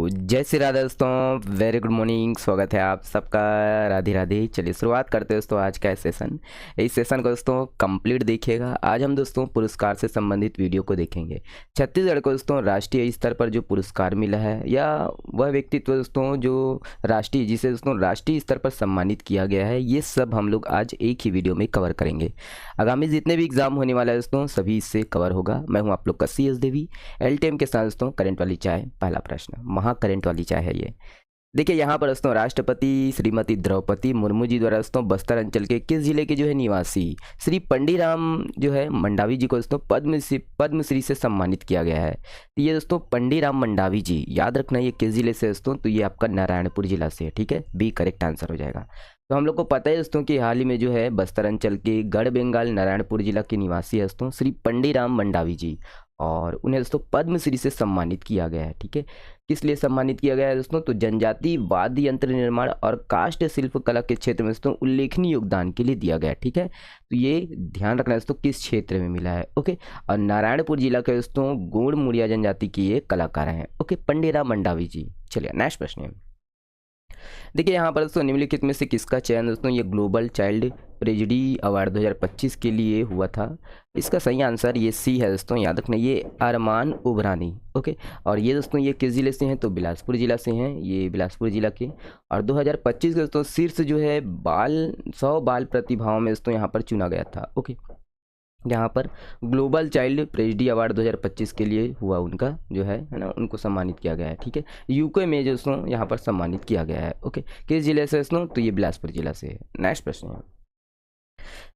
जय श्री राधे दोस्तों, very good morning. स्वागत है आप सबका। राधे राधे। चलिए शुरुआत करते हैं दोस्तों आज का सेशन। इस सेशन को दोस्तों कंप्लीट देखिएगा। आज हम दोस्तों पुरस्कार से संबंधित वीडियो को देखेंगे। छत्तीसगढ़ को दोस्तों राष्ट्रीय स्तर पर जो पुरस्कार मिला है या वह व्यक्तित्व दोस्तों जो राष्ट्रीय जिसे दोस्तों राष्ट्रीय स्तर पर सम्मानित किया गया है, ये सब हम लोग आज एक ही वीडियो में कवर करेंगे। आगामी जितने भी एग्जाम होने वाला है दोस्तों सभी इससे कवर होगा। मैं हूँ आप लोग का CS देवी। LTM के साथ दोस्तों करंट वाली चाय। पहला प्रश्न, महा करंट वाली चाय है ये। देखिए यहाँ पर दोस्तों राष्ट्रपति श्रीमती द्रौपदी मुर्मू जी द्वारा दोस्तों बस्तर अंचल के किस जिले के जो है निवासी श्री पंडीराम जो है मंडावी जी को दोस्तों पद्मश्री से सम्मानित किया गया है। तो ये दोस्तों पंडीराम मंडावी जी, याद रखना ये किस जिले से दोस्तों, तो ये आपका नारायणपुर जिला से है। ठीक है, बी करेक्ट आंसर हो जाएगा। तो हम लोग को पता है दोस्तों कि हाल ही में जो है बस्तर अंचल के गढ़ बेंगाल नारायणपुर जिला के निवासी है दोस्तों श्री पंडीराम मंडावी जी, और उन्हें दोस्तों पद्मश्री से सम्मानित किया गया है। ठीक है, किस लिए सम्मानित किया गया है दोस्तों, तो जनजाति वाद्य यंत्र निर्माण और काष्ठ शिल्प कला के क्षेत्र में दोस्तों उल्लेखनीय योगदान के लिए दिया गया है। ठीक है, तो ये ध्यान रखना दोस्तों किस क्षेत्र में मिला है। ओके, और नारायणपुर जिला के दोस्तों गोंड मुड़िया जनजाति की ये कलाकार हैं। ओके, पंडीराम मंडावी जी। चलिए नेक्स्ट प्रश्न है। देखिए यहाँ पर दोस्तों निम्नलिखित में से किसका चयन दोस्तों ये ग्लोबल चाइल्ड ट्रेजेडी अवार्ड 2025 के लिए हुआ था। इसका सही आंसर ये सी है दोस्तों, याद रखना ये अरमान उबरानी। ओके, और ये दोस्तों ये किस जिले से हैं, तो बिलासपुर जिला से हैं, ये बिलासपुर जिला के। और 2025 के दोस्तों शीर्ष जो है 100 बाल प्रतिभाओं में दोस्तों यहाँ पर चुना गया था। ओके, यहाँ पर ग्लोबल चाइल्ड ट्रेजेडी अवार्ड 2025 के लिए हुआ, उनका जो है ना उनको सम्मानित किया गया है। ठीक है, यूके में जो दोस्तों यहाँ पर सम्मानित किया गया है। ओके, किस जिले से दोस्तों, तो ये बिलासपुर जिला से है। नेक्स्ट प्रश्न है।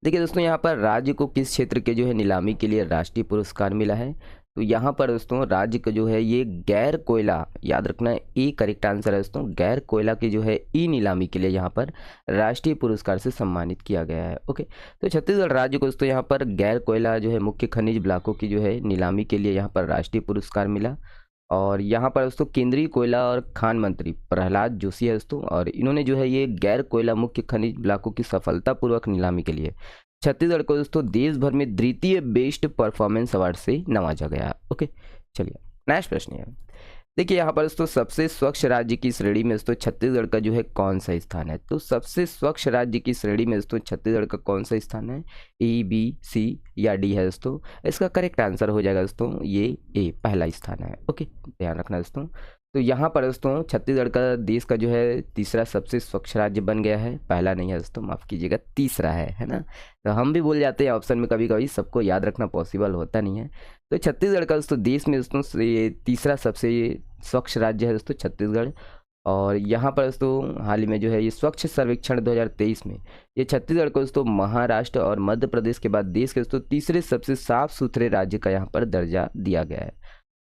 देखिए दोस्तों यहाँ पर राज्य को किस क्षेत्र के जो है नीलामी के लिए राष्ट्रीय पुरस्कार मिला है, तो यहाँ पर दोस्तों राज्य का जो है ये गैर कोयला, याद रखना ए करेक्ट आंसर है दोस्तों, गैर कोयला की जो है ई नीलामी के लिए यहाँ पर राष्ट्रीय पुरस्कार से सम्मानित किया गया है। ओके, तो छत्तीसगढ़ राज्य को दोस्तों यहाँ पर गैर कोयला जो है मुख्य खनिज ब्लॉकों की जो है नीलामी के लिए यहाँ पर राष्ट्रीय पुरस्कार मिला। और यहाँ पर दोस्तों केंद्रीय कोयला और खान मंत्री प्रहलाद जोशी है दोस्तों, और इन्होंने जो है ये गैर कोयला मुख्य खनिज ब्लॉकों की सफलतापूर्वक नीलामी के लिए छत्तीसगढ़ को दोस्तों देश भर में द्वितीय बेस्ट परफॉर्मेंस अवार्ड से नवाजा गया। ओके, चलिए नेक्स्ट प्रश्न है। देखिए यहाँ पर दोस्तों सबसे स्वच्छ राज्य की श्रेणी में दोस्तों छत्तीसगढ़ का जो है कौन सा स्थान है, तो सबसे स्वच्छ राज्य की श्रेणी में दोस्तों छत्तीसगढ़ का कौन सा स्थान है, ए बी सी या डी है दोस्तों। इसका करेक्ट आंसर हो जाएगा दोस्तों ये ए पहला स्थान है। ओके, ध्यान रखना दोस्तों। तो यहाँ पर दोस्तों छत्तीसगढ़ का देश का जो है तीसरा सबसे स्वच्छ राज्य बन गया है, पहला नहीं है दोस्तों, माफ़ कीजिएगा, तीसरा है ना। तो हम भी भूल जाते हैं ऑप्शन में कभी कभी, सबको याद रखना पॉसिबल होता नहीं है। तो छत्तीसगढ़ का दोस्तों देश में दोस्तों ये तीसरा सबसे स्वच्छ राज्य है दोस्तों छत्तीसगढ़। और यहाँ पर दोस्तों हाल ही में जो है ये स्वच्छ सर्वेक्षण 2023 में ये छत्तीसगढ़ को दोस्तों महाराष्ट्र और मध्य प्रदेश के बाद देश के दोस्तों तीसरे सबसे साफ सुथरे राज्य का यहाँ पर दर्जा दिया गया है।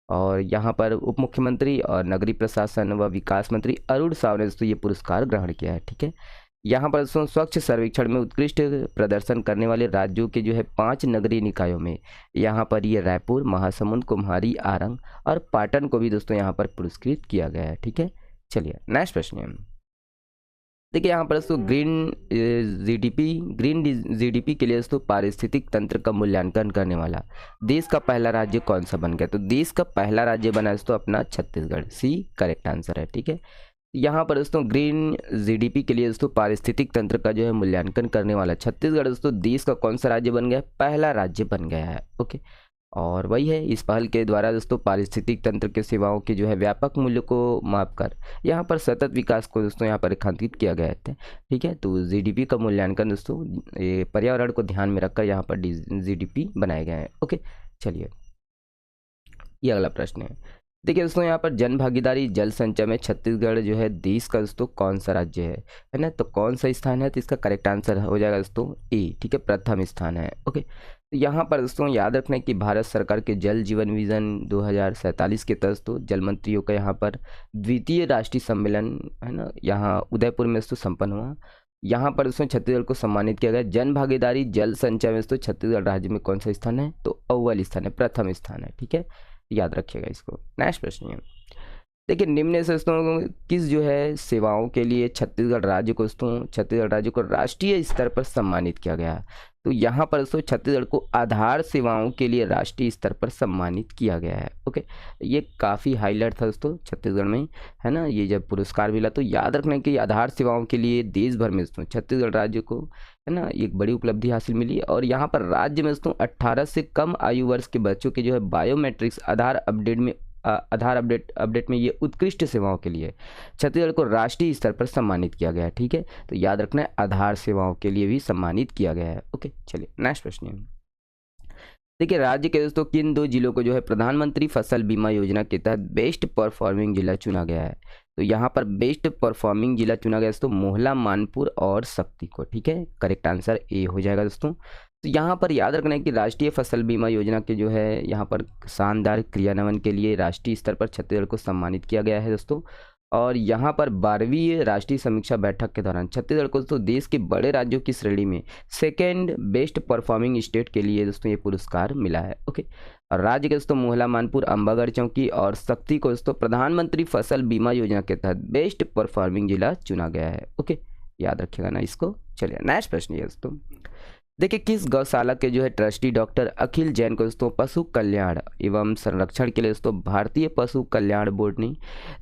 और यहाँ पर उप मुख्यमंत्री और नगरीय प्रशासन व विकास मंत्री अरुण साव ने दोस्तों ये पुरस्कार ग्रहण किया है। ठीक है, यहाँ पर दोस्तों स्वच्छ सर्वेक्षण में उत्कृष्ट प्रदर्शन करने वाले राज्यों के जो है 5 नगरीय निकायों में यहाँ पर ये रायपुर, महासमुंद, कुम्हारी, आरंग और पाटन को भी दोस्तों यहाँ पर पुरस्कृत किया गया है। ठीक है, चलिए नेक्स्ट प्रश्न है। देखिए यहाँ पर दोस्तों ग्रीन जीडीपी के लिए दोस्तों पारिस्थितिक तंत्र का मूल्यांकन करने वाला देश का पहला राज्य कौन सा बन गया, तो देश का पहला राज्य बना दोस्तों अपना छत्तीसगढ़, सी करेक्ट आंसर है। ठीक है, यहाँ पर दोस्तों ग्रीन जीडीपी के लिए दोस्तों पारिस्थितिक तंत्र का जो है मूल्यांकन करने वाला छत्तीसगढ़ दोस्तों देश का कौन सा राज्य बन गया, पहला राज्य बन गया है। ओके, और वही है इस पहल के द्वारा दोस्तों पारिस्थितिक तंत्र के सेवाओं के जो है व्यापक मूल्य को मापकर यहाँ पर सतत विकास को दोस्तों यहाँ पर रेखांकित किया गया है। ठीक है, तो जीडीपी का मूल्यांकन दोस्तों ये पर्यावरण को ध्यान में रखकर यहाँ पर जीडीपी बनाए गए हैं। ओके, चलिए ये अगला प्रश्न है। देखिए दोस्तों यहाँ पर जन भागीदारी जल संचय में छत्तीसगढ़ जो है देश का दोस्तों कौन सा राज्य है ना, तो कौन सा स्थान है, तो इसका करेक्ट आंसर हो जाएगा दोस्तों ए। ठीक है, प्रथम स्थान है। ओके, तो यहाँ पर दोस्तों याद रखना है कि भारत सरकार के जल जीवन विजन 2047 के तहत तो जल मंत्रियों का यहाँ पर द्वितीय राष्ट्रीय सम्मेलन है ना यहाँ उदयपुर में दोस्तों संपन्न हुआ। यहाँ पर दोस्तों छत्तीसगढ़ को सम्मानित किया गया। जन भागीदारी जल संचय में दोस्तों छत्तीसगढ़ राज्य में कौन सा स्थान है, तो अव्वल स्थान है, प्रथम स्थान है। ठीक है, याद रखिएगा इसको। नेक्स्ट प्रश्न है। देखिए निम्न से दोस्तों किस जो है सेवाओं के लिए छत्तीसगढ़ राज्य को राष्ट्रीय स्तर पर सम्मानित किया गया, तो यहाँ पर दोस्तों छत्तीसगढ़ को आधार सेवाओं के लिए राष्ट्रीय स्तर पर सम्मानित किया गया है। ओके, ये काफ़ी हाईलाइट था दोस्तों छत्तीसगढ़ में, है ना, ये जब पुरस्कार मिला। तो याद रखना कि आधार सेवाओं के लिए देश भर में दोस्तों छत्तीसगढ़ राज्य को, है ना, एक बड़ी उपलब्धि हासिल मिली। और यहाँ पर राज्य में दोस्तों 18 से कम आयु वर्ष के बच्चों के जो है बायोमेट्रिक्स आधार अपडेट में ये उत्कृष्ट सेवाओं के लिए छत्तीसगढ़ को राष्ट्रीय स्तर पर सम्मानित किया गया है। ठीक है, तो याद रखना है आधार सेवाओं के लिए भी सम्मानित किया गया है। ओके, चलिए नेक्स्ट प्रश्न है। देखिए, राज्य के दोस्तों किन 2 जिलों को जो है प्रधानमंत्री फसल बीमा योजना के तहत बेस्ट परफॉर्मिंग जिला चुना गया है? तो यहाँ पर बेस्ट परफॉर्मिंग जिला चुना गया दोस्तों मोहला, मानपुर और शक्ति को। ठीक है, करेक्ट आंसर ए हो जाएगा दोस्तों। तो यहाँ पर याद रखना है कि राष्ट्रीय फसल बीमा योजना के जो है यहाँ पर शानदार क्रियान्वयन के लिए राष्ट्रीय स्तर पर छत्तीसगढ़ को सम्मानित किया गया है दोस्तों। और यहाँ पर 12वीं राष्ट्रीय समीक्षा बैठक के दौरान छत्तीसगढ़ को दोस्तों देश के बड़े राज्यों की श्रेणी में सेकेंड बेस्ट परफॉर्मिंग स्टेट के लिए दोस्तों ये पुरस्कार मिला है। ओके, और राज्य के दोस्तों मोहला, मानपुर, अंबागढ़ चौकी और शक्ति को दोस्तों प्रधानमंत्री फसल बीमा योजना के तहत बेस्ट परफॉर्मिंग जिला चुना गया है। ओके, याद रखिएगा ना इसको। चलिए नेक्स्ट प्रश्न है दोस्तों। देखिए, किस गौशाला के जो है ट्रस्टी डॉक्टर अखिल जैन को दोस्तों पशु कल्याण एवं संरक्षण के लिए दोस्तों भारतीय पशु कल्याण बोर्ड ने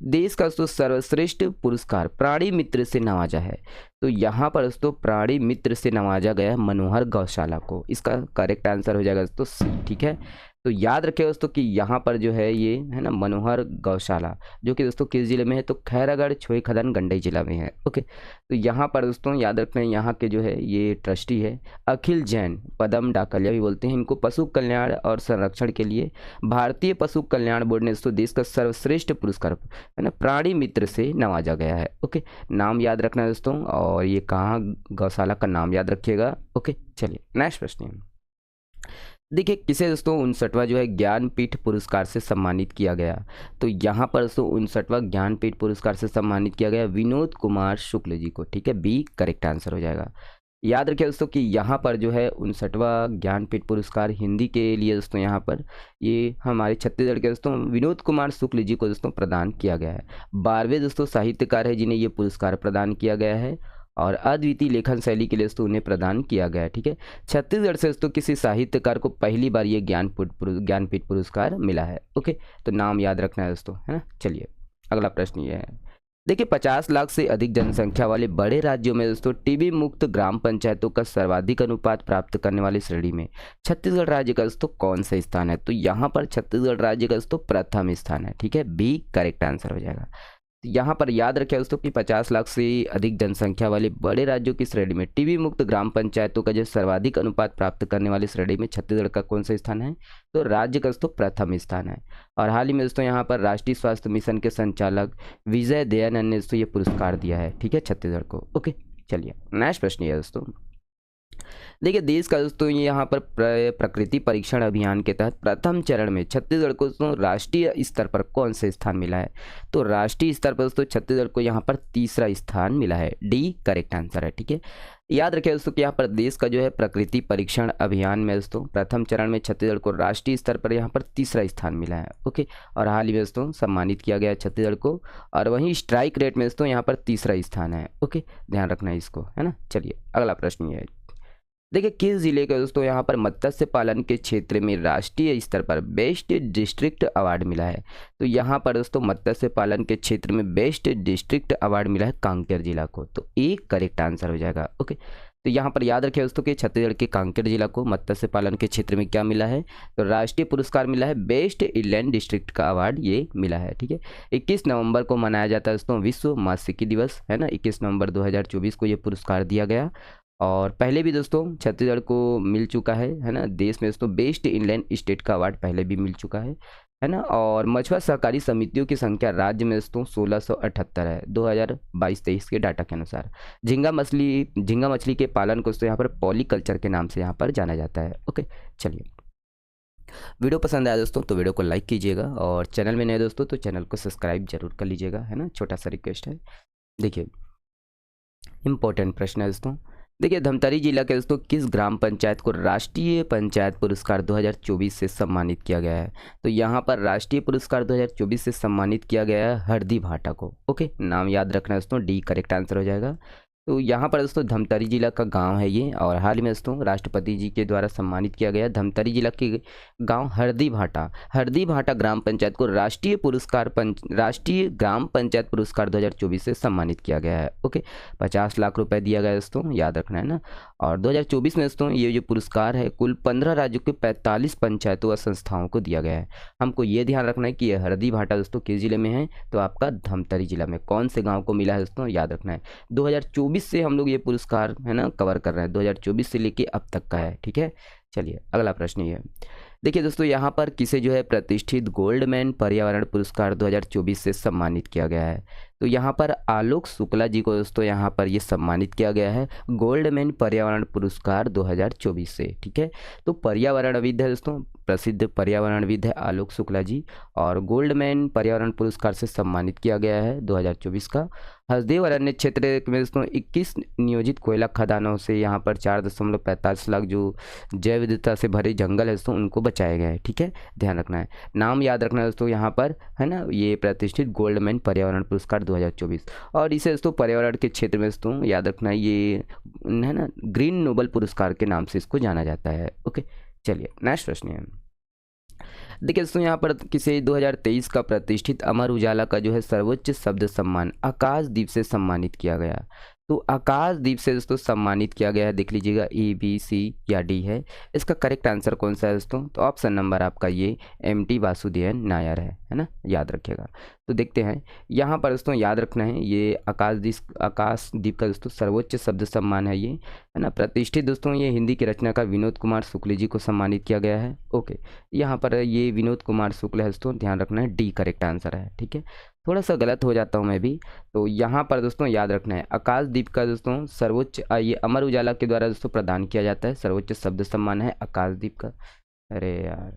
देश का दोस्तों सर्वश्रेष्ठ पुरस्कार प्राणी मित्र से नवाजा है? तो यहाँ पर दोस्तों प्राणी मित्र से नवाजा गया मनोहर गौशाला को। इसका करेक्ट आंसर हो जाएगा दोस्तों सी। ठीक है, तो याद रखिए दोस्तों कि यहाँ पर जो है ये है ना मनोहर गौशाला, जो कि दोस्तों किस जिले में है? तो खैरागढ़, छोईखदान, गंडई जिला में है। ओके, तो यहाँ पर दोस्तों याद रखना है यहाँ के जो है ये ट्रस्टी है अखिल जैन, पदम डाकलिया भी बोलते हैं इनको, पशु कल्याण और संरक्षण के लिए भारतीय पशु कल्याण बोर्ड ने दोस्तों देश का सर्वश्रेष्ठ पुरस्कार है ना प्राणी मित्र से नवाजा गया है। ओके, नाम याद रखना है दोस्तों, और ये कहाँ गौशाला का नाम याद रखिएगा। ओके, चलिए नेक्स्ट प्रश्न है। देखिए, किसे दोस्तों 59वां जो है ज्ञानपीठ पुरस्कार से सम्मानित किया गया? तो यहाँ पर दोस्तों 59वां ज्ञानपीठ पुरस्कार से सम्मानित किया गया विनोद कुमार शुक्ल जी को। ठीक है, बी करेक्ट आंसर हो जाएगा। याद रखिए दोस्तों कि यहाँ पर जो है 59वां ज्ञानपीठ पुरस्कार हिंदी के लिए दोस्तों यहाँ पर ये हमारे छत्तीसगढ़ के दोस्तों विनोद कुमार शुक्ल जी को दोस्तों प्रदान किया गया है। 12वें दोस्तों साहित्यकार है जिन्हें ये पुरस्कार प्रदान किया गया है, और अद्वितीय लेखन शैली के लिए दोस्तों उन्हें प्रदान किया गया है। ठीक है, छत्तीसगढ़ से दोस्तों किसी साहित्यकार को पहली बार ये ज्ञानपीठ पुरस्कार मिला है। ओके, तो नाम याद रखना है दोस्तों, है ना। चलिए अगला प्रश्न ये है। देखिए, 50 लाख से अधिक जनसंख्या वाले बड़े राज्यों में दोस्तों टीबी मुक्त ग्राम पंचायतों का सर्वाधिक अनुपात प्राप्त करने वाली श्रेणी में छत्तीसगढ़ राज्य का दोस्तों कौन सा स्थान है? तो यहाँ पर छत्तीसगढ़ राज्य का दोस्तों प्रथम स्थान है। ठीक है, बी करेक्ट आंसर हो जाएगा। यहाँ पर याद रखें दोस्तों कि 50 लाख से अधिक जनसंख्या वाले बड़े राज्यों की श्रेणी में टीबी मुक्त ग्राम पंचायतों का जो सर्वाधिक अनुपात प्राप्त करने वाली श्रेणी में छत्तीसगढ़ का कौन सा स्थान है? तो राज्य का दोस्तों प्रथम स्थान है। और हाल ही में दोस्तों यहाँ पर राष्ट्रीय स्वास्थ्य मिशन के संचालक विजय दयानंद ने दोस्तों ये पुरस्कार दिया है। ठीक है, छत्तीसगढ़ को। ओके, चलिए नेक्स्ट प्रश्न है दोस्तों। देखिए, देश का दोस्तों ये यहाँ पर प्रकृति परीक्षण अभियान के तहत प्रथम चरण में छत्तीसगढ़ को दोस्तों राष्ट्रीय स्तर पर कौन से स्थान मिला है? तो राष्ट्रीय स्तर पर दोस्तों छत्तीसगढ़ को यहाँ पर तीसरा स्थान मिला है। डी करेक्ट आंसर है। ठीक है, याद रखिए दोस्तों कि यहाँ पर देश का जो है प्रकृति परीक्षण अभियान में दोस्तों प्रथम चरण में छत्तीसगढ़ को राष्ट्रीय स्तर पर यहाँ पर तीसरा स्थान मिला है। ओके, और हाल ही में दोस्तों सम्मानित किया गया है छत्तीसगढ़ को, और वहीं स्ट्राइक रेट में दोस्तों यहाँ पर तीसरा स्थान है। ओके, ध्यान रखना है इसको, है ना। चलिए अगला प्रश्न ये है। देखिए, किस जिले के दोस्तों यहाँ पर मत्स्य पालन के क्षेत्र में राष्ट्रीय स्तर पर बेस्ट डिस्ट्रिक्ट अवार्ड मिला है? तो यहाँ पर दोस्तों मत्स्य पालन के क्षेत्र में बेस्ट डिस्ट्रिक्ट अवार्ड मिला है कांकेर जिला को। तो एक करेक्ट आंसर हो जाएगा। ओके, तो यहाँ पर याद रखिए दोस्तों कि छत्तीसगढ़ के कांकेर जिला को मत्स्य पालन के क्षेत्र में क्या मिला है? तो राष्ट्रीय पुरस्कार मिला है, बेस्ट इनलैंड डिस्ट्रिक्ट का अवार्ड ये मिला है। ठीक है, 21 नवंबर को मनाया जाता है दोस्तों विश्व मात्स्यिकी दिवस, है ना। 21 नवंबर 2024 को ये पुरस्कार दिया गया, और पहले भी दोस्तों छत्तीसगढ़ को मिल चुका है ना। देश में दोस्तों बेस्ट इनलैंड स्टेट का अवार्ड पहले भी मिल चुका है ना। और मछुआ सहकारी समितियों की संख्या राज्य में दोस्तों 1678 है 2022-23 के डाटा के अनुसार। झींगा मछली के पालन को दोस्तों यहाँ पर पॉलीकल्चर के नाम से यहाँ पर जाना जाता है। ओके, चलिए वीडियो पसंद आया दोस्तों तो वीडियो को लाइक कीजिएगा, और चैनल में नए दोस्तों तो चैनल को सब्सक्राइब जरूर कर लीजिएगा, है ना। छोटा सा रिक्वेस्ट है। देखिए, इंपॉर्टेंट प्रश्न है दोस्तों। देखिए, धमतरी जिला के दोस्तों किस ग्राम पंचायत को राष्ट्रीय पंचायत पुरस्कार 2024 से सम्मानित किया गया है? तो यहाँ पर राष्ट्रीय पुरस्कार 2024 से सम्मानित किया गया है हरदी भाटा को। ओके, नाम याद रखना दोस्तों, डी करेक्ट आंसर हो जाएगा। तो यहाँ पर दोस्तों धमतरी जिला का गांव है ये, और हाल ही में दोस्तों राष्ट्रपति जी के द्वारा सम्मानित किया गया। धमतरी जिला के गांव हरदी भाटा ग्राम पंचायत को राष्ट्रीय ग्राम पंचायत पुरस्कार 2024 से सम्मानित किया गया है। ओके, 50 लाख रुपए दिया गया है दोस्तों, याद रखना है ना। और 2024 में दोस्तों ये जो पुरस्कार है कुल 15 राज्यों के 45 पंचायतों व संस्थाओं को दिया गया है। हमको ये ध्यान रखना है कि ये हरदी भाटा दोस्तों किस जिले में है, तो आपका धमतरी जिला में। कौन से गांव को मिला है दोस्तों, याद रखना है। 2024 से हम लोग ये पुरस्कार है ना कवर कर रहे हैं, 2024 से लेके अब तक का है, ठीक है। चलिए अगला प्रश्न ये है, देखिए दोस्तों यहाँ पर किसे जो है प्रतिष्ठित गोल्डमैन पर्यावरण पुरस्कार 2024 से सम्मानित किया गया है। तो यहाँ पर आलोक शुक्ला जी को दोस्तों यहाँ पर ये सम्मानित किया गया है गोल्डमैन पर्यावरण पुरस्कार 2024 से, ठीक है। तो पर्यावरणविद है दोस्तों, प्रसिद्ध पर्यावरणविद है आलोक शुक्ला जी, और गोल्डमैन पर्यावरण पुरस्कार से सम्मानित किया गया है 2024 का। हसदेव अरण्य क्षेत्र में दोस्तों 21 नियोजित कोयला खदानों से यहाँ पर 4.45 लाख जो जैव विविधता से भरे जंगल है दोस्तों उनको बचाए गए हैं, ठीक है, ध्यान रखना है। नाम याद रखना है दोस्तों यहाँ पर, है ना, ये प्रतिष्ठित गोल्डमैन पर्यावरण पुरस्कार 2024। और इसे दोस्तों पर्यावरण के क्षेत्र में दोस्तों याद रखना है, ये है ना ग्रीन नोबल पुरस्कार के नाम से इसको जाना जाता है। ओके, चलिए नेक्स्ट प्रश्न है, देखिए दोस्तों यहाँ पर किसे 2023 का प्रतिष्ठित अमर उजाला का जो है सर्वोच्च शब्द सम्मान आकाशदीप से सम्मानित किया गया। तो आकाशदीप से दोस्तों सम्मानित किया गया है, देख लीजिएगा ए बी सी या डी है। इसका करेक्ट आंसर कौन सा है दोस्तों, तो ऑप्शन नंबर आपका ये MT वासुदेवन नायर है ना, याद रखिएगा। तो देखते हैं यहाँ पर दोस्तों, याद रखना है ये आकाशदीप का दोस्तों सर्वोच्च शब्द सम्मान है ये, है ना। प्रतिष्ठित दोस्तों ये हिंदी के रचनाकार विनोद कुमार शुक्ल जी को सम्मानित किया गया है। ओके, यहाँ पर ये विनोद कुमार शुक्ल है दोस्तों, ध्यान रखना है डी करेक्ट आंसर है, ठीक है। थोड़ा सा गलत हो जाता हूँ मैं भी, तो यहाँ पर दोस्तों याद रखना है आकाशदीप का दोस्तों सर्वोच्च ये अमर उजाला के द्वारा दोस्तों प्रदान किया जाता है, सर्वोच्च शब्द सम्मान है आकाशदीप का। अरे यार,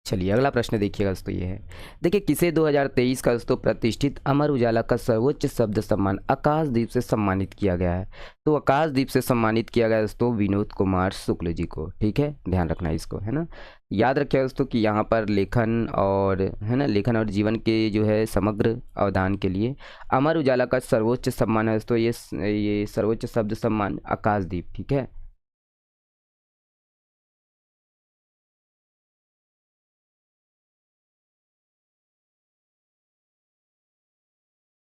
चलिए अगला प्रश्न देखिएगा दोस्तों, ये है, देखिए किसे 2023 का दोस्तों प्रतिष्ठित अमर उजाला का सर्वोच्च शब्द सम्मान आकाशदीप से सम्मानित किया गया है। तो आकाशदीप से सम्मानित किया गया दोस्तों विनोद कुमार शुक्ल जी को, ठीक है, ध्यान रखना है इसको, है ना। याद रखिएगा दोस्तों कि यहाँ पर लेखन और है ना लेखन और जीवन के जो है समग्र अवदान के लिए अमर उजाला का सर्वोच्च सम्मान है दोस्तों ये सर्वोच्च शब्द सम्मान आकाशदीप, ठीक है।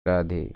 राधे।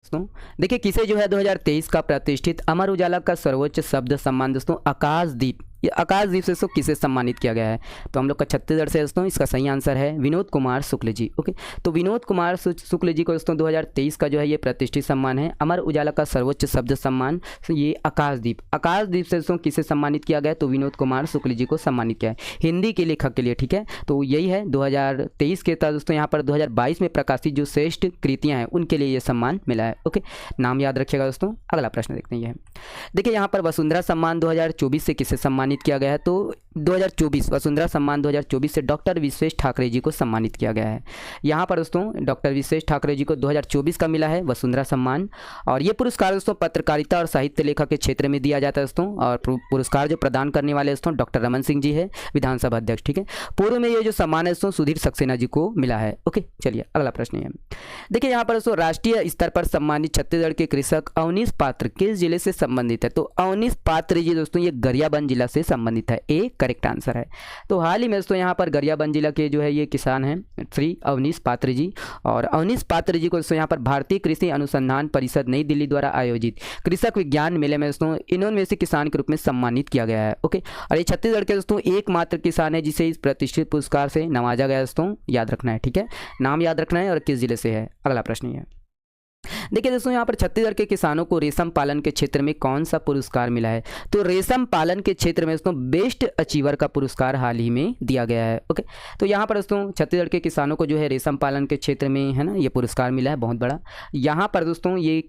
दोस्तों देखिए किसे जो है 2023 का प्रतिष्ठित अमर उजाला का सर्वोच्च शब्द सम्मान दोस्तों आकाशदीप, ये आकाशदीप से दोस्तों किसे सम्मानित किया गया है, तो हम लोग का छत्तीसगढ़ से दोस्तों इसका सही आंसर है विनोद कुमार शुक्ल जी। ओके, तो विनोद कुमार शुक्ल जी को दोस्तों 2023 का जो है ये प्रतिष्ठित सम्मान है अमर उजाला का सर्वोच्च शब्द सम्मान ये आकाशदीप से दोस्तों किसे सम्मानित किया गया, तो विनोद कुमार शुक्ल जी को सम्मानित किया है हिंदी के लेखक के लिए, ठीक है। तो यही है 2023 के तहत दोस्तों यहाँ पर 2022 में प्रकाशित जो श्रेष्ठ कृतियाँ हैं उनके लिए ये सम्मान मिला है। ओके, नाम याद रखिएगा दोस्तों। अगला प्रश्न देखते हैं, ये देखिए यहाँ पर वसुंधरा सम्मान 2024 से किसे सम्मानित किया गया है, तो 2024 वसुंधरा सम्मान 2024 से डॉक्टर विश्वेश ठाकरे जी को सम्मानित किया गया है। यहाँ पर दोस्तों डॉक्टर विश्वेश ठाकरे जी को 2024 का मिला है वसुंधरा सम्मान, और ये पुरस्कार दोस्तों पत्रकारिता और साहित्य लेखा के क्षेत्र में दिया जाता है दोस्तों, और पुरस्कार जो प्रदान करने वाले दोस्तों डॉक्टर रमन सिंह जी है, विधानसभा अध्यक्ष, ठीक है। पूर्व में ये जो सम्मान है दोस्तों सुधीर सक्सेना जी को मिला है। ओके, चलिए अगला प्रश्न है, देखिए यहाँ पर दोस्तों राष्ट्रीय स्तर पर सम्मानित छत्तीसगढ़ के कृषक अवनीश पात्र किस जिले से संबंधित है, तो अवनीश पात्र जी दोस्तों ये गरियाबंद जिला से संबंधित है? ए करेक्ट आंसर है। तो हाल ही में दोस्तों यहाँ पर गरियाबंद जिला के जो है ये किसान हैं श्री अवनीश पात्र जी, और अवनीश पात्र जी को दोस्तों यहाँ पर भारतीय कृषि अनुसंधान परिषद नई दिल्ली द्वारा आयोजित कृषक विज्ञान मेले में दोस्तों इनोवेटिव किसान के रूप में सम्मानित किया गया है। ओके, और ये छत्तीसगढ़ के दोस्तों एकमात्र किसान है जिसे इस प्रतिष्ठित पुरस्कार से नवाजा गया। दोस्तों याद रखना है, ठीक है, नाम याद रखना है और किस जिले से है। अगला प्रश्न है, देखिए दोस्तों यहाँ पर छत्तीसगढ़ के किसानों को रेशम पालन के क्षेत्र में कौन सा पुरस्कार मिला है? तो रेशम पालन के क्षेत्र में दोस्तों बेस्ट अचीवर का पुरस्कार हाल ही में दिया गया है। ओके, तो यहाँ पर दोस्तों छत्तीसगढ़ के किसानों को जो है रेशम पालन के क्षेत्र में है ना ये पुरस्कार मिला है, बहुत बड़ा। यहाँ पर दोस्तों ये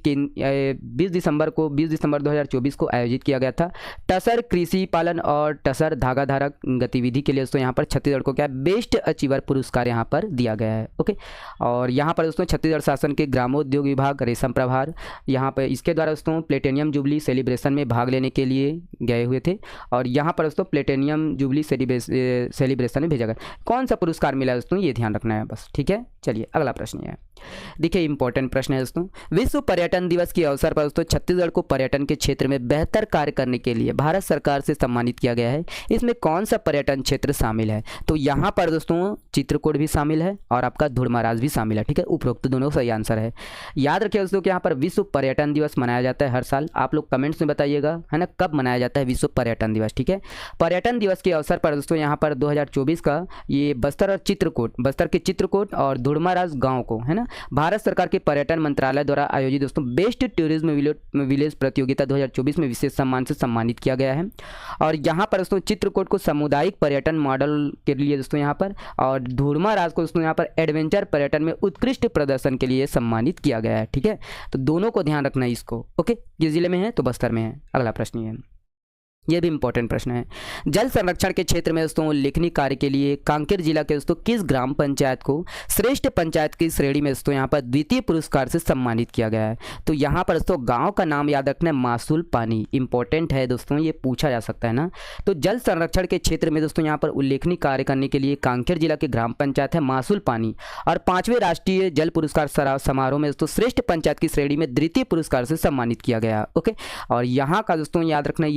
20 दिसंबर 2024 को आयोजित किया गया था। टसर कृषि पालन और टसर धागा धारक गतिविधि के लिए दोस्तों यहाँ पर छत्तीसगढ़ को क्या बेस्ट अचीवर पुरस्कार यहाँ पर दिया गया है। ओके, और यहाँ पर दोस्तों छत्तीसगढ़ शासन के ग्रामोद्योग विभाग रेशम प्रभार यहाँ पर इसके द्वारा दोस्तों प्लेटिनियम जुबली सेलिब्रेशन में भाग लेने के लिए गए हुए थे, और यहाँ पर दोस्तों प्लेटिनियम जुबली सेलिब्रेशन में भेजा गया। कौन सा पुरस्कार मिला दोस्तों ये ध्यान रखना है बस, ठीक है। चलिए अगला प्रश्न है, देखिए इंपॉर्टेंट प्रश्न है दोस्तों। विश्व पर्यटन दिवस के अवसर पर दोस्तों छत्तीसगढ़ को पर्यटन के क्षेत्र में बेहतर कार्य करने के लिए भारत सरकार से सम्मानित किया गया है। इसमें कौन सा पर्यटन क्षेत्र शामिल है? तो यहाँ पर दोस्तों चित्रकूट भी शामिल है और आपका धुड़माराज भी शामिल है, ठीक है। उपरोक्त दोनों सही आंसर है। याद रखिए दोस्तों कि यहाँ पर विश्व पर्यटन दिवस मनाया जाता है हर साल। आप लोग कमेंट्स में बताइएगा है ना कब मनाया जाता है विश्व पर्यटन दिवस, ठीक है। पर्यटन दिवस के अवसर पर दोस्तों यहाँ पर 2024 का ये बस्तर और चित्रकूट, बस्तर के चित्रकूट और धुड़माराज गांव को है ना भारत सरकार के पर्यटन मंत्रालय द्वारा आयोजित दोस्तों बेस्ट टूरिज्म विलेज प्रतियोगिता 2024 में विशेष सम्मान से सम्मानित किया गया है। और यहाँ पर दोस्तों चित्रकूट को सामुदायिक पर्यटन मॉडल के लिए दोस्तों यहाँ पर, और धुड़माराज को दोस्तों यहाँ पर एडवेंचर पर्यटन में उत्कृष्ट प्रदर्शन के लिए सम्मानित किया गया है, ठीक है। तो दोनों को ध्यान रखना है इसको। ओके, किस जिले में है? तो बस्तर में है। अगला प्रश्न है, ये भी इंपॉर्टेंट प्रश्न है। जल संरक्षण के क्षेत्र में दोस्तों उल्लेखनीय कार्य के लिए कांकेर जिला के दोस्तों किस ग्राम पंचायत को श्रेष्ठ पंचायत की श्रेणी में दोस्तों यहाँ पर द्वितीय पुरस्कार से सम्मानित किया गया है? तो यहाँ पर दोस्तों गांव का नाम याद रखना है, मासूल पानी। इंपॉर्टेंट है दोस्तों, ये पूछा जा सकता है ना। तो जल संरक्षण के क्षेत्र में दोस्तों यहाँ पर उल्लेखनीय कार्य करने के लिए कांकेर जिला के ग्राम पंचायत है मासूल पानी, और 5वें राष्ट्रीय जल पुरस्कार समारोह में दोस्तों श्रेष्ठ पंचायत की श्रेणी में द्वितीय पुरस्कार से सम्मानित किया गया। ओके, और यहाँ का दोस्तों याद रखना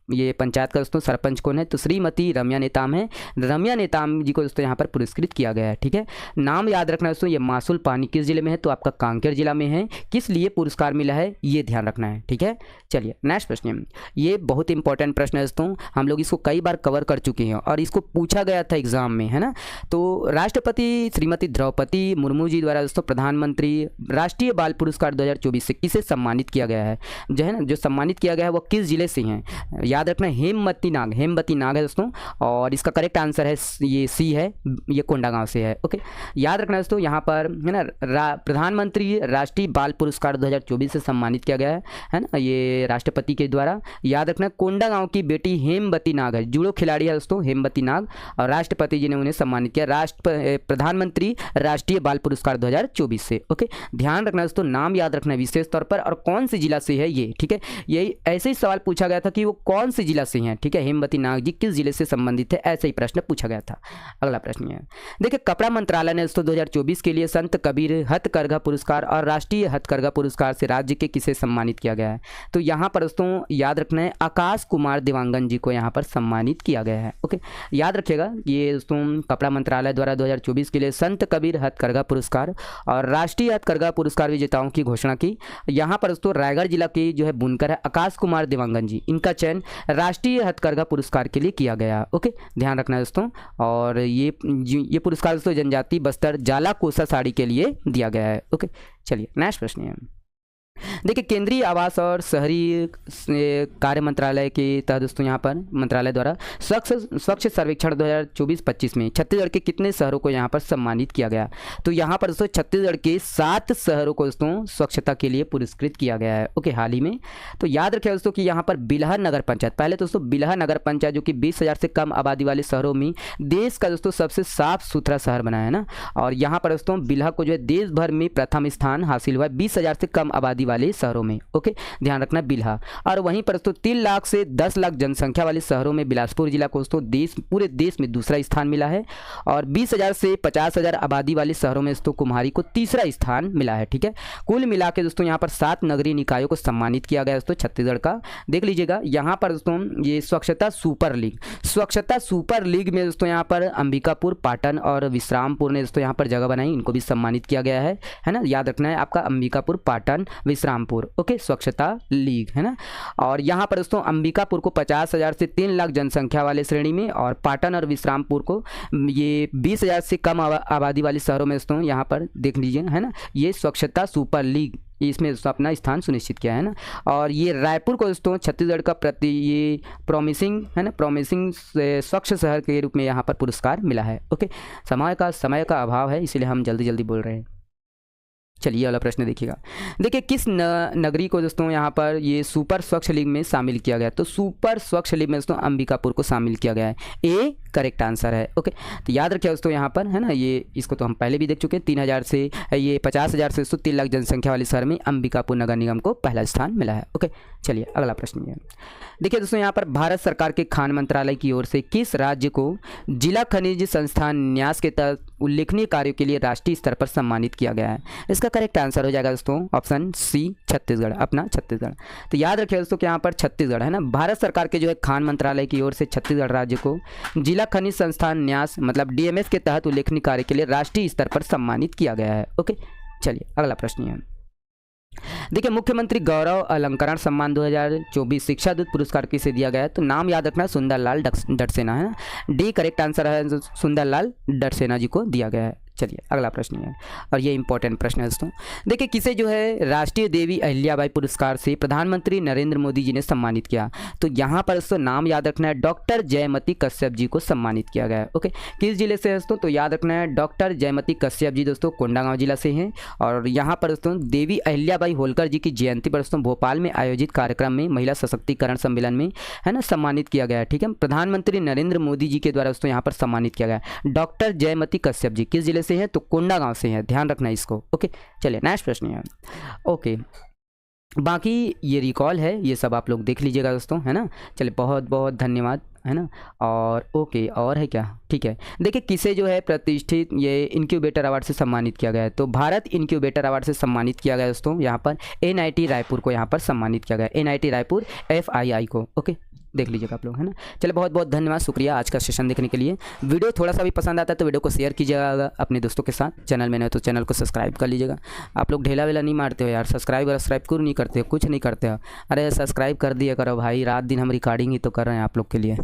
ये पंचायत का दोस्तों सरपंच कौन है? तो श्रीमती रम्या नेताम है। रम्या नेताम जी को दोस्तों यहाँ पर पुरस्कृत किया गया है, ठीक है। नाम याद रखना दोस्तों, ये मासूल पानी किस जिले में है? तो आपका कांकेर जिला में है। किस लिए पुरस्कार मिला है ये ध्यान रखना है, ठीक है। चलिए नेक्स्ट प्रश्न, ये बहुत इंपॉर्टेंट प्रश्न है दोस्तों, हम लोग इसको कई बार कवर कर चुके हैं और इसको पूछा गया था एग्जाम में, है ना। तो राष्ट्रपति श्रीमती द्रौपदी मुर्मू जी द्वारा दोस्तों प्रधानमंत्री राष्ट्रीय बाल पुरस्कार 2024 से किसे सम्मानित किया गया है? जो है ना जो सम्मानित किया गया है वो किस जिले से हैं? याद रखना हेमवती नाग है दोस्तों, और इसका करेक्ट आंसर है ये सी है, ये कोंडागांव से है। ओके, याद रखना दोस्तों यहाँ पर है ना प्रधानमंत्री राष्ट्रीय बाल पुरस्कार 2024 से सम्मानित किया गया है ना ये राष्ट्रपति के द्वारा। याद रखना कोंडागांव की बेटी हेमवती नाग है, जूडो खिलाड़ी है दोस्तों हेमवती नाग, और राष्ट्रपति जी ने उन्हें सम्मानित किया प्रधानमंत्री राष्ट्रीय बाल पुरस्कार 2024 से। ओके, ध्यान रखना दोस्तों, नाम याद रखना विशेष तौर पर, और कौन से जिला से है ये, ठीक है। यही ऐसे ही सवाल पूछा गया था कि वो कौन से जिला से हैं, ठीक है। हेमवती नाग जी किस जिले से संबंधित है, ऐसे ही प्रश्न पूछा गया था। अगला प्रश्न है, देखिए कपड़ा मंत्रालय ने दोस्तों 2024 के लिए संत कबीर हथकरघा पुरस्कार और राष्ट्रीय हथकरघा पुरस्कार से राज्य के किसे सम्मानित किया गया है? तो यहाँ पर दोस्तों याद रखना है आकाश कुमार देवांगन जी को यहाँ पर सम्मानित किया गया है। ओके, याद रखिएगा ये दोस्तों कपड़ा मंत्रालय द्वारा 2024 के लिए संत कबीर हथकरघा पुरस्कार और राष्ट्रीय हथकरघा पुरस्कार विजेताओं की घोषणा की। यहाँ पर दोस्तों रायगढ़ जिला के जो है बुनकर है आकाश कुमार देवांगन जी, इनका चयन राष्ट्रीय हथकरघा पुरस्कार के लिए किया गया। ओके, ध्यान रखना दोस्तों, और ये पुरस्कार दोस्तों जनजाति बस्तर जाला कोसा साड़ी के लिए दिया गया है। ओके, चलिए नेक्स्ट प्रश्न है, देखिए केंद्रीय आवास और शहरी कार्य मंत्रालय के तहत दोस्तों यहाँ पर मंत्रालय द्वारा स्वच्छ सर्वेक्षण 2024-25 में छत्तीसगढ़ के कितने शहरों को यहाँ पर सम्मानित किया गया? तो यहाँ पर दोस्तों छत्तीसगढ़ के 7 शहरों को दोस्तों स्वच्छता के लिए पुरस्कृत किया गया है। ओके, हाल ही में। तो याद रखिए दोस्तों कि यहाँ पर बिल्हा नगर पंचायत, पहले दोस्तों बिल्हा नगर पंचायत जो कि 20,000 से कम आबादी वाले शहरों में देश का दोस्तों सबसे साफ सुथरा शहर बना है ना, और यहाँ पर दोस्तों बिल्हा को जो है देश भर में प्रथम स्थान हासिल हुआ है 20,000 से कम आबादी आबादी वाले शहरों में। ओके, ध्यान रखना बिल्हा। और वहीं पर दोस्तों 3 लाख से 10 लाख जनसंख्या वाले शहरों में बिलासपुर जिला को दोस्तों पूरे देश में दूसरा स्थान मिला है। और 20,000 से 50,000 आबादी वाले शहरों में दोस्तों कुम्हारी को तीसरा स्थान मिला है। ठीक है, कुल मिला के दोस्तों यहाँ पर 7 नगरीय निकायों को सम्मानित किया गया दोस्तों छत्तीसगढ़ का। देख लीजिएगा यहाँ पर दोस्तों ये स्वच्छता सुपर लीग में दोस्तों यहाँ पर अंबिकापुर, पाटन और विश्रामपुर ने दोस्तों यहाँ पर जगह बनाई, इनको भी सम्मानित किया गया है ना। याद रखना है आपका अंबिकापुर, पाटन, विश्रामपुर। ओके, स्वच्छता लीग है ना। और यहाँ पर दोस्तों अंबिकापुर को 50,000 से 3 लाख जनसंख्या वाले श्रेणी में, और पाटन और विश्रामपुर को ये 20,000 से कम आबादी वाले शहरों में दोस्तों यहाँ पर देख लीजिए है ना, ये स्वच्छता सुपर लीग इसमें दोस्तों अपना स्थान सुनिश्चित किया है ना। और ये रायपुर को दोस्तों छत्तीसगढ़ का ये प्रॉमिसिंग है ना, प्रॉमिसिंग स्वच्छ शहर के रूप में यहाँ पर पुरस्कार मिला है। ओके, समय का अभाव है इसलिए हम जल्दी बोल रहे हैं। चलिए वाला प्रश्न देखिएगा। देखिए किस नगरी को दोस्तों यहाँ पर ये सुपर स्वच्छ लीग में शामिल किया गया, तो सुपर स्वच्छ लीग में दोस्तों अंबिकापुर को शामिल किया गया है। ए करेक्ट आंसर है। ओके, तो याद रखिए दोस्तों यहाँ पर है ना, ये इसको तो हम पहले भी देख चुके हैं। 3,000 से ये 50,000 से 3 लाख जनसंख्या वाले शहर में अंबिकापुर नगर निगम को पहला स्थान मिला है। ओके, चलिए अगला प्रश्न ये देखिए दोस्तों, यहाँ पर भारत सरकार के खान मंत्रालय की ओर से किस राज्य को जिला खनिज संस्थान न्यास के तहत उल्लेखनीय कार्यों के लिए राष्ट्रीय स्तर पर सम्मानित किया गया है? इसका करेक्ट आंसर हो जाएगा दोस्तों ऑप्शन सी, छत्तीसगढ़, अपना छत्तीसगढ़। तो याद रखिए दोस्तों कि यहाँ पर छत्तीसगढ़ है ना, भारत सरकार के जो है खान मंत्रालय की ओर से छत्तीसगढ़ राज्य को जिला खनिज संस्थान न्यास मतलब DMS के तहत उल्लेखनीय कार्य के लिए राष्ट्रीय स्तर पर सम्मानित किया गया है। ओके, चलिए अगला प्रश्न है। देखिए मुख्यमंत्री गौरव अलंकरण सम्मान 2024 शिक्षा दूत पुरस्कार किसे दिया गया है? तो नाम याद रखना, सुंदरलाल डडसेना है ना। डी करेक्ट आंसर है, सुंदरलाल डडसेना जी को दिया गया है। चलिए अगला प्रश्न है, और ये इंपॉर्टेंट प्रश्न है दोस्तों। देखिए किसे जो है राष्ट्रीय देवी अहिल्याबाई पुरस्कार से प्रधानमंत्री नरेंद्र मोदी जी ने सम्मानित किया? तो यहाँ पर दोस्तों नाम याद रखना है, डॉक्टर जयमती कश्यप जी को सम्मानित किया गया है। ओके, किस जिले से है दोस्तों? तो याद रखना है डॉक्टर जयमती कश्यप जी दोस्तों कोंडागांव जिला से हैं। और यहाँ पर दोस्तों देवी अहिल्याबाई होलकर जी की जयंती पर दोस्तों भोपाल में आयोजित कार्यक्रम में महिला सशक्तिकरण सम्मेलन में है ना सम्मानित किया गया है। ठीक है, प्रधानमंत्री नरेंद्र मोदी जी के द्वारा दोस्तों यहाँ पर सम्मानित किया गया है। डॉक्टर जयमती कश्यप जी किस जिले से हैं? तो कोंडागांव से हैं, ध्यान रखना इसको। ओके, चलिए नेक्स्ट प्रश्न है। ओके, बाकी ये रिकॉल है, ये सब आप लोग देख लीजिएगा दोस्तों है ना। चलिए बहुत बहुत धन्यवाद है ना। और ओके, और है क्या? ठीक है, देखिए किसे जो है प्रतिष्ठित ये इनक्यूबेटर अवार्ड से सम्मानित किया गया है? तो भारत इनक्यूबेटर अवार्ड से सम्मानित किया गया दोस्तों यहाँ पर NIT रायपुर को यहाँ पर सम्मानित किया गया, NIT रायपुर FII को। ओके, देख लीजिएगा आप लोग है ना। चलिए बहुत बहुत धन्यवाद, शुक्रिया आज का सेशन देखने के लिए। वीडियो थोड़ा सा भी पसंद आता है तो वीडियो को शेयर कीजिएगा अपने दोस्तों के साथ। चैनल में नहीं तो चैनल को सब्सक्राइब कर लीजिएगा। आप लोग ढेला वेला नहीं मारते हो यार, सब्सक्राइब क्यों नहीं करते हो? कुछ नहीं करते हो? अरे सब्सक्राइब कर दिया करो भाई, रात दिन हम रिकॉर्डिंग ही तो कर रहे हैं आप लोग के लिए।